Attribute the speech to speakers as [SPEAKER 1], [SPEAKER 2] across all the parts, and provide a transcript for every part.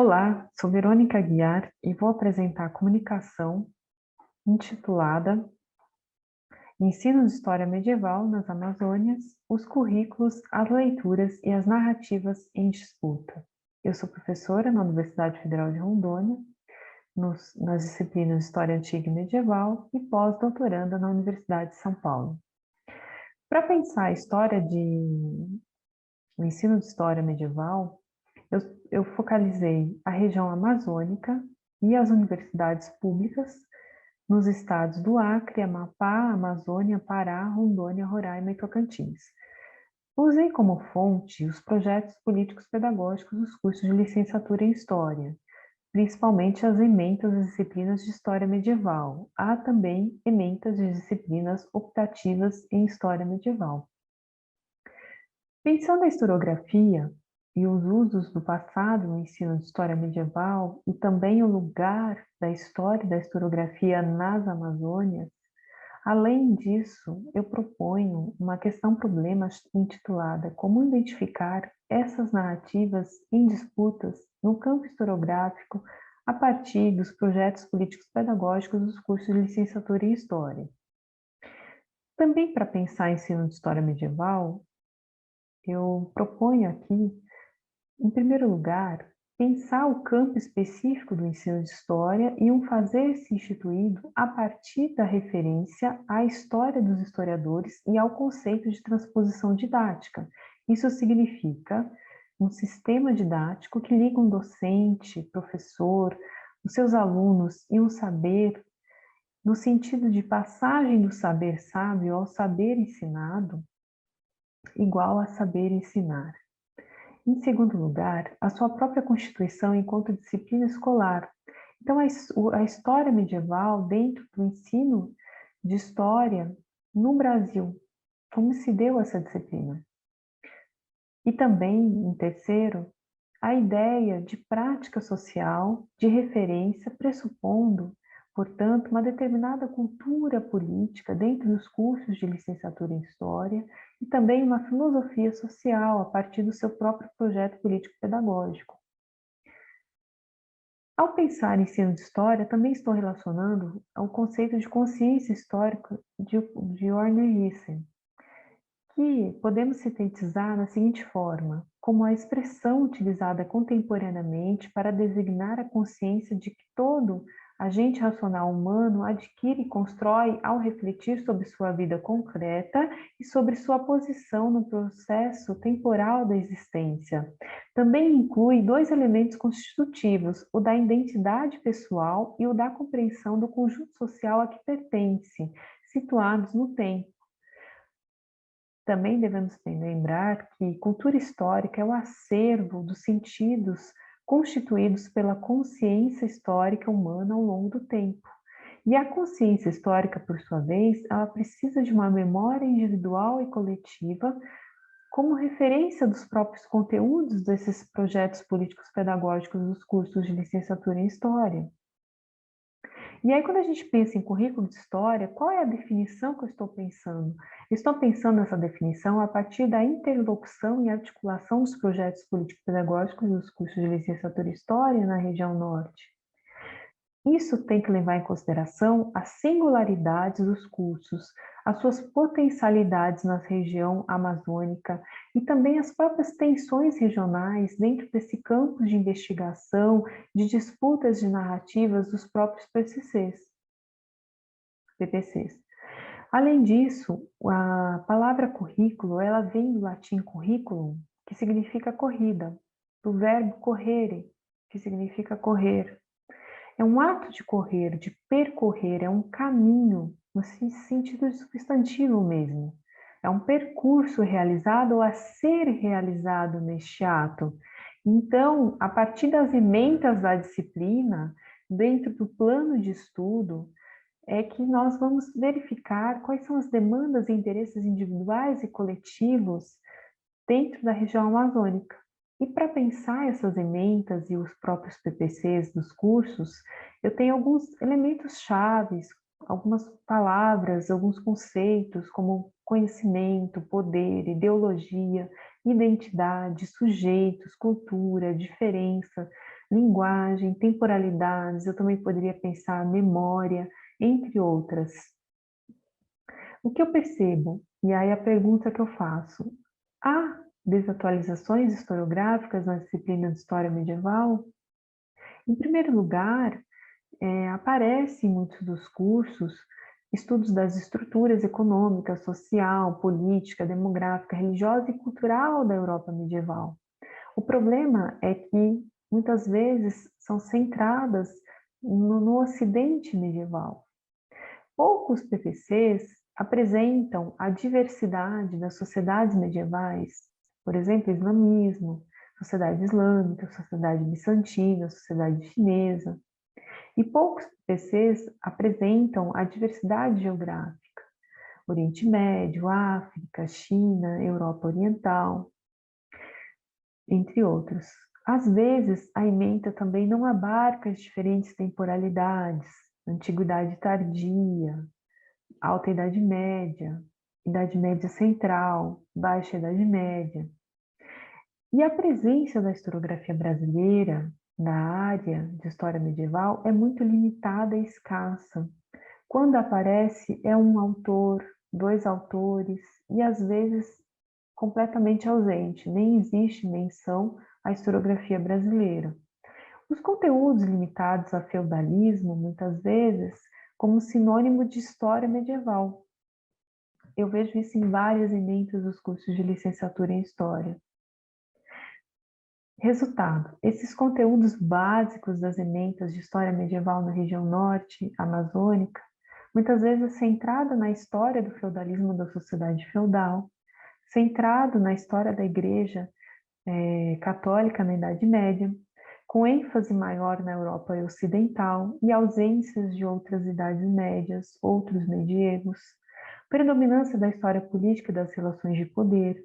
[SPEAKER 1] Olá, sou Verônica Aguiar e vou apresentar a comunicação intitulada Ensino de História Medieval nas Amazônias, os currículos, as leituras e as narrativas em disputa. Eu sou professora na Universidade Federal de Rondônia, nas disciplinas de História Antiga e Medieval e pós-doutoranda na Universidade de São Paulo. Para pensar o ensino de História Medieval, eu focalizei a região amazônica e as universidades públicas nos estados do Acre, Amapá, Amazônia, Pará, Rondônia, Roraima e Tocantins. Usei como fonte os projetos políticos pedagógicos dos cursos de licenciatura em História, principalmente as ementas das disciplinas de História Medieval. Há também ementas de disciplinas optativas em História Medieval. Pensando a historiografia e os usos do passado no ensino de história medieval e também o lugar da história e da historiografia nas Amazônias, além disso, eu proponho uma questão-problema intitulada Como identificar essas narrativas em disputas no campo historiográfico a partir dos projetos políticos pedagógicos dos cursos de licenciatura em História. Também para pensar ensino de história medieval, eu proponho aqui, em primeiro lugar, pensar o campo específico do ensino de história e um fazer-se instituído a partir da referência à história dos historiadores e ao conceito de transposição didática. Isso significa um sistema didático que liga um docente, professor, os seus alunos e um saber, no sentido de passagem do saber sábio ao saber ensinado, igual a saber ensinar. Em segundo lugar, a sua própria constituição enquanto disciplina escolar. Então, a história medieval dentro do ensino de história no Brasil, como se deu essa disciplina. E também, em terceiro, a ideia de prática social de referência, pressupondo, portanto, uma determinada cultura política dentro dos cursos de licenciatura em História e também uma filosofia social a partir do seu próprio projeto político-pedagógico. Ao pensar em ensino de História, também estou relacionando ao conceito de consciência histórica de Orner Hyssen, que podemos sintetizar na seguinte forma, como a expressão utilizada contemporaneamente para designar a consciência de que todo agente racional humano adquire e constrói ao refletir sobre sua vida concreta e sobre sua posição no processo temporal da existência. Também inclui dois elementos constitutivos, o da identidade pessoal e o da compreensão do conjunto social a que pertence, situados no tempo. Também devemos lembrar que cultura histórica é o acervo dos sentidos constituídos pela consciência histórica humana ao longo do tempo. E a consciência histórica, por sua vez, ela precisa de uma memória individual e coletiva como referência dos próprios conteúdos desses projetos políticos pedagógicos dos cursos de licenciatura em História. E aí, quando a gente pensa em currículo de história, qual é a definição que eu estou pensando? Estou pensando nessa definição a partir da interlocução e articulação dos projetos político-pedagógicos dos cursos de licenciatura em História na região norte. Isso tem que levar em consideração as singularidades dos cursos, as suas potencialidades na região amazônica e também as próprias tensões regionais dentro desse campo de investigação, de disputas de narrativas dos próprios PPCs. Além disso, a palavra currículo, ela vem do latim curriculum, que significa corrida, do verbo correre, que significa correr. É um ato de correr, de percorrer, é um caminho, no sentido de substantivo mesmo. É um percurso realizado ou a ser realizado neste ato. Então, a partir das ementas da disciplina, dentro do plano de estudo, é que nós vamos verificar quais são as demandas e interesses individuais e coletivos dentro da região amazônica. E para pensar essas ementas e os próprios PPCs dos cursos, eu tenho alguns elementos chaves, algumas palavras, alguns conceitos como conhecimento, poder, ideologia, identidade, sujeitos, cultura, diferença, linguagem, temporalidades, eu também poderia pensar memória, entre outras. O que eu percebo, e aí a pergunta que eu faço, há desatualizações historiográficas na disciplina de História Medieval? Em primeiro lugar, aparece em muitos dos cursos estudos das estruturas econômica, social, política, demográfica, religiosa e cultural da Europa medieval. O problema é que muitas vezes são centradas no Ocidente medieval. Poucos PPCs apresentam a diversidade das sociedades medievais, por exemplo, islamismo, sociedade islâmica, sociedade bizantina, sociedade chinesa. E poucos PPCs apresentam a diversidade geográfica, Oriente Médio, África, China, Europa Oriental, entre outros. Às vezes, a ementa também não abarca as diferentes temporalidades, Antiguidade Tardia, Alta Idade Média, Idade Média Central, Baixa Idade Média. E a presença da historiografia brasileira na área de história medieval é muito limitada e escassa. Quando aparece, é um autor, dois autores, e às vezes completamente ausente, nem existe menção à historiografia brasileira. Os conteúdos limitados a feudalismo, muitas vezes, como sinônimo de história medieval. Eu vejo isso em várias emendas dos cursos de licenciatura em História. Resultado, esses conteúdos básicos das emendas de História Medieval na região norte amazônica, muitas vezes centrada na história do feudalismo da sociedade feudal, centrado na história da Igreja católica na Idade Média, com ênfase maior na Europa Ocidental e ausências de outras idades médias, outros medievos, predominância da história política e das relações de poder.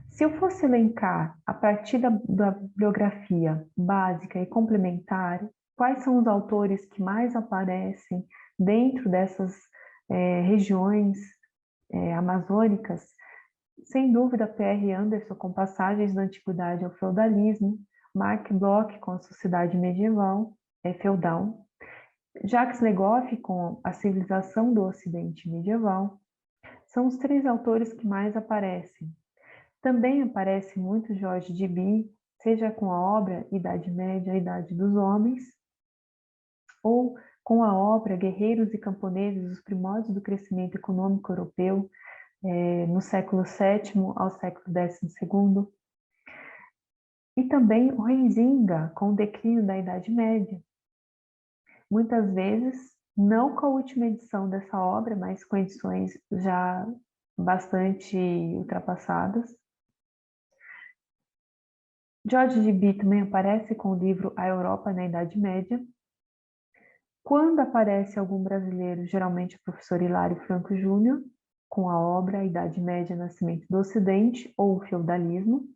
[SPEAKER 1] Se eu fosse elencar, a partir da bibliografia básica e complementar, quais são os autores que mais aparecem dentro dessas regiões amazônicas, sem dúvida, P.R. Anderson com Passagens da Antiguidade ao Feudalismo, Mark Bloch com a Sociedade Medieval, Feudal, Jacques Le Goff com A Civilização do Ocidente Medieval, são os três autores que mais aparecem. Também aparece muito George Deby, seja com a obra Idade Média, a Idade dos Homens, ou com a obra Guerreiros e Camponeses, os Primórdios do Crescimento Econômico Europeu, no século VII ao século XII. E também o Huizinga, com o declínio da Idade Média. Muitas vezes, não com a última edição dessa obra, mas com edições já bastante ultrapassadas. George Deby também aparece com o livro A Europa na Idade Média. Quando aparece algum brasileiro, geralmente o professor Hilário Franco Júnior, com a obra A Idade Média, Nascimento do Ocidente ou o Feudalismo.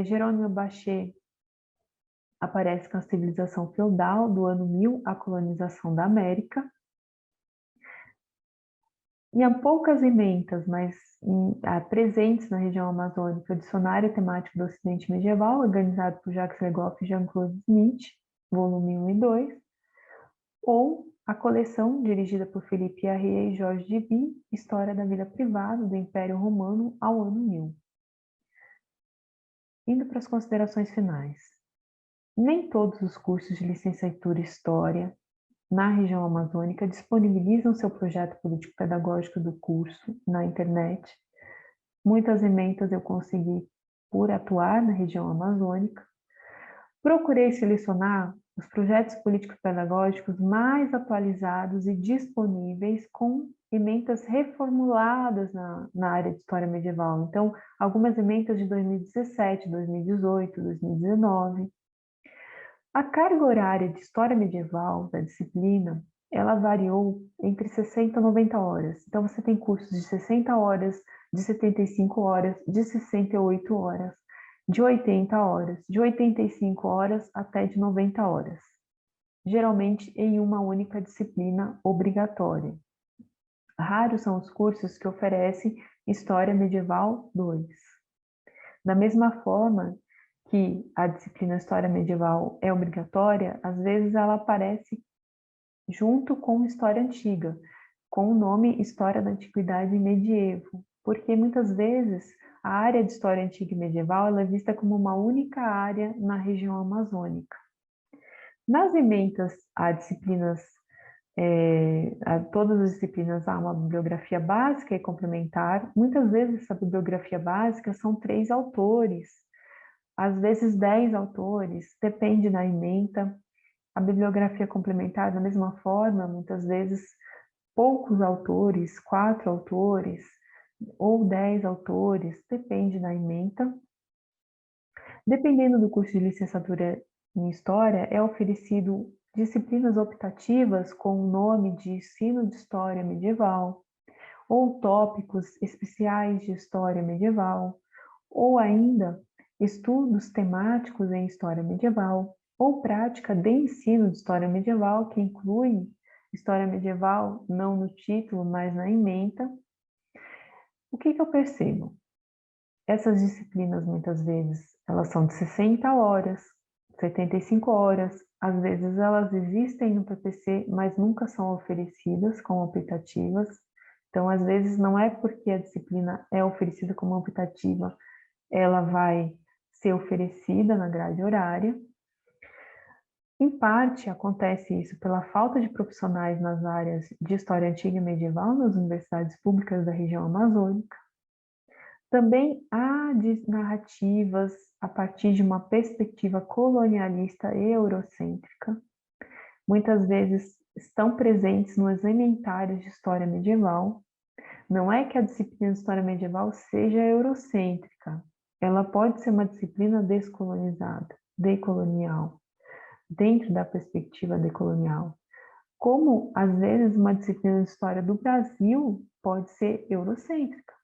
[SPEAKER 1] Jerônimo Bachet aparece com a Civilização Feudal, do ano 1000, a colonização da América. E há poucas ementas, mas presentes na região amazônica, o Dicionário Temático do Ocidente Medieval, organizado por Jacques Le Goff e Jean-Claude Smith, volume 1 e 2, ou a coleção dirigida por Philippe Arrier e Georges Deby, História da Vida Privada do Império Romano ao ano 1000. Indo para as considerações finais. Nem todos os cursos de licenciatura em História na região amazônica disponibilizam seu projeto político-pedagógico do curso na internet. Muitas emendas eu consegui por atuar na região amazônica. Procurei selecionar os projetos político-pedagógicos mais atualizados e disponíveis com emendas reformuladas na área de História Medieval. Então, algumas emendas de 2017, 2018, 2019. A carga horária de História Medieval da disciplina, ela variou entre 60 e 90 horas. Então, você tem cursos de 60 horas, de 75 horas, de 68 horas, de 80 horas, de 85 horas até de 90 horas. Geralmente em uma única disciplina obrigatória. Raros são os cursos que oferecem História Medieval 2. Da mesma forma que a disciplina História Medieval é obrigatória, às vezes ela aparece junto com História Antiga, com o nome História da Antiguidade e Medievo, porque muitas vezes a área de História Antiga e Medieval ela é vista como uma única área na região amazônica. Nas ementas a disciplinas, a todas as disciplinas há uma bibliografia básica e complementar. Muitas vezes essa bibliografia básica são 3 autores, às vezes 10 autores, depende da ementa. A bibliografia complementar, da mesma forma, muitas vezes poucos autores, 4 autores ou 10 autores, depende da ementa. Dependendo do curso de licenciatura em História, é oferecido disciplinas optativas com o nome de Ensino de História Medieval, ou tópicos especiais de História Medieval, ou ainda estudos temáticos em História Medieval, ou prática de ensino de História Medieval, que inclui História Medieval não no título, mas na ementa. O que eu percebo? Essas disciplinas, muitas vezes, elas são de 60 horas, 75 horas, às vezes elas existem no PPC, mas nunca são oferecidas como optativas. Então, às vezes, não é porque a disciplina é oferecida como optativa, ela vai ser oferecida na grade horária. Em parte, acontece isso pela falta de profissionais nas áreas de História Antiga e Medieval nas universidades públicas da região amazônica. Também há narrativas a partir de uma perspectiva colonialista e eurocêntrica. Muitas vezes estão presentes nos elementários de História Medieval. Não é que a disciplina de História Medieval seja eurocêntrica. Ela pode ser uma disciplina descolonizada, decolonial, dentro da perspectiva decolonial. Como, às vezes, uma disciplina de História do Brasil pode ser eurocêntrica.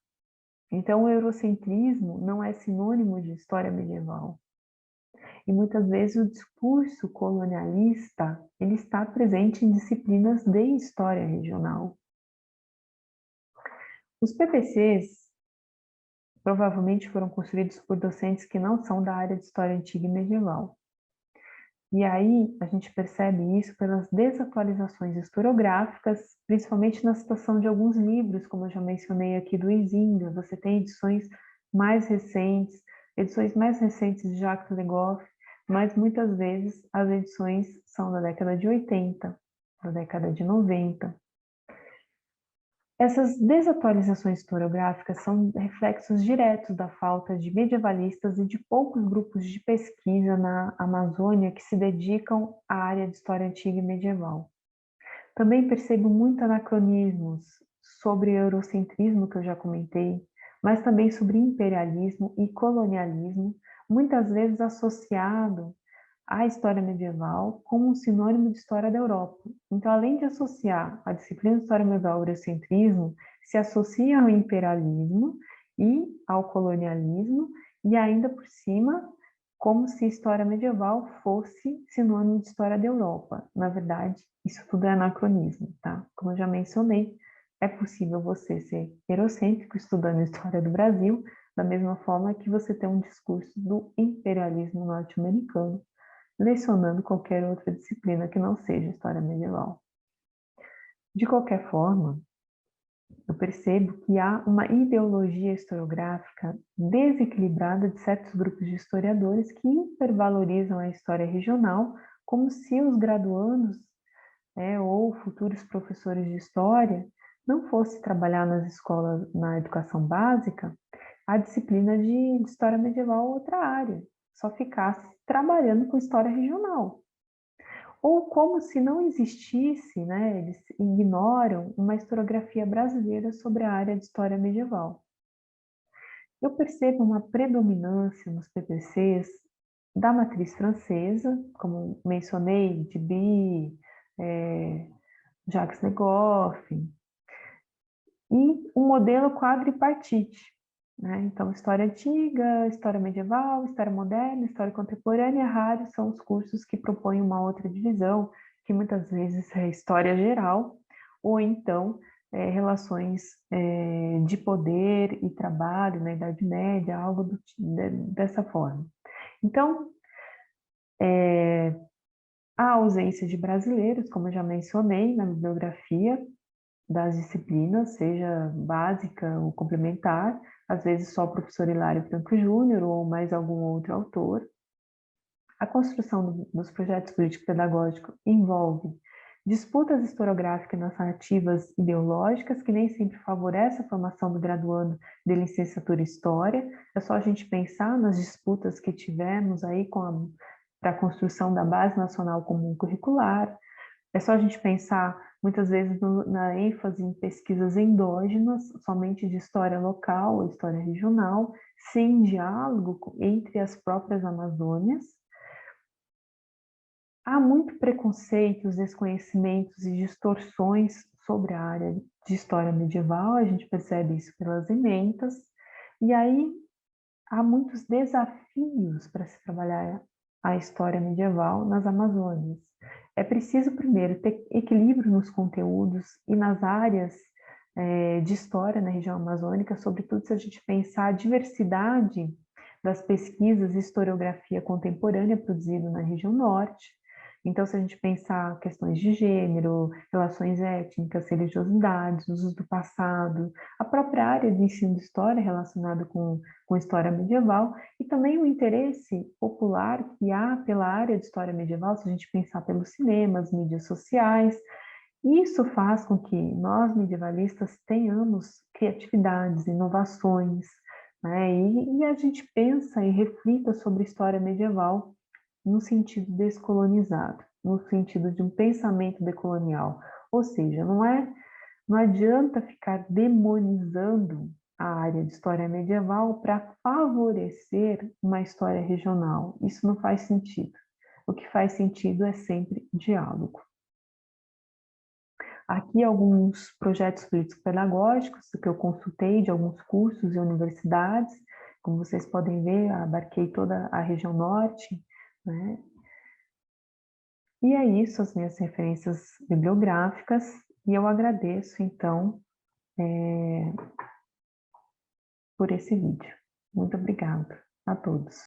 [SPEAKER 1] Então, o eurocentrismo não é sinônimo de história medieval. E muitas vezes o discurso colonialista ele está presente em disciplinas de história regional. Os PPCs provavelmente foram construídos por docentes que não são da área de história antiga e medieval. E aí a gente percebe isso pelas desatualizações historiográficas, principalmente na citação de alguns livros, como eu já mencionei aqui do Izinga. Você tem edições mais recentes de Jacques Le Goff, mas muitas vezes as edições são da década de 80, da década de 90. Essas desatualizações historiográficas são reflexos diretos da falta de medievalistas e de poucos grupos de pesquisa na Amazônia que se dedicam à área de história antiga e medieval. Também percebo muitos anacronismos sobre o eurocentrismo que eu já comentei, mas também sobre imperialismo e colonialismo, muitas vezes associado a história medieval como um sinônimo de história da Europa. Então, além de associar a disciplina de história medieval ao eurocentrismo, se associa ao imperialismo e ao colonialismo, e ainda por cima, como se história medieval fosse sinônimo de história da Europa. Na verdade, isso tudo é anacronismo, tá? Como eu já mencionei, é possível você ser eurocêntrico estudando história do Brasil, da mesma forma que você tem um discurso do imperialismo norte-americano, lecionando qualquer outra disciplina que não seja história medieval. De qualquer forma, eu percebo que há uma ideologia historiográfica desequilibrada de certos grupos de historiadores que hipervalorizam a história regional como se os graduandos ou futuros professores de história não fossem trabalhar nas escolas, na educação básica, a disciplina de história medieval outra área, só ficasse trabalhando com história regional. Ou como se não existisse, eles ignoram uma historiografia brasileira sobre a área de história medieval. Eu percebo uma predominância nos PPCs da matriz francesa, como mencionei, de Bi, Jacques Le Goff, e um modelo quadripartite. Então, história antiga, história medieval, história moderna, história contemporânea, raros são os cursos que propõem uma outra divisão, que muitas vezes é história geral, ou então relações de poder e trabalho na Idade Média, algo dessa forma. Então, a ausência de brasileiros, como eu já mencionei na bibliografia das disciplinas, seja básica ou complementar, às vezes só o professor Hilário Franco Júnior ou mais algum outro autor. A construção dos projetos político-pedagógicos envolve disputas historiográficas nas narrativas ideológicas, que nem sempre favorecem a formação do graduando de licenciatura em História. É só a gente pensar nas disputas que tivemos aí para a construção da Base Nacional Comum Curricular. É só a gente pensar, muitas vezes, na ênfase em pesquisas endógenas, somente de história local ou história regional, sem diálogo entre as próprias Amazônias. Há muito preconceitos, desconhecimentos e distorções sobre a área de história medieval, a gente percebe isso pelas ementas, e aí há muitos desafios para se trabalhar a história medieval nas Amazônias. É preciso, primeiro, ter equilíbrio nos conteúdos e nas áreas de história na região amazônica, sobretudo se a gente pensar a diversidade das pesquisas e historiografia contemporânea produzida na região norte. Então, se a gente pensar questões de gênero, relações étnicas, religiosidades, usos do passado, a própria área de ensino de história relacionada com história medieval, e também o interesse popular que há pela área de história medieval, se a gente pensar pelos cinemas, mídias sociais. Isso faz com que nós, medievalistas, tenhamos criatividades, inovações, né? E a gente pensa e reflita sobre a história medieval no sentido descolonizado, no sentido de um pensamento decolonial. Ou seja, não adianta ficar demonizando a área de história medieval para favorecer uma história regional. Isso não faz sentido. O que faz sentido é sempre diálogo. Aqui alguns projetos políticos pedagógicos que eu consultei de alguns cursos e universidades. Como vocês podem ver, abarquei toda a região norte, né? E é isso, as minhas referências bibliográficas, e eu agradeço, então, por esse vídeo. Muito obrigada a todos.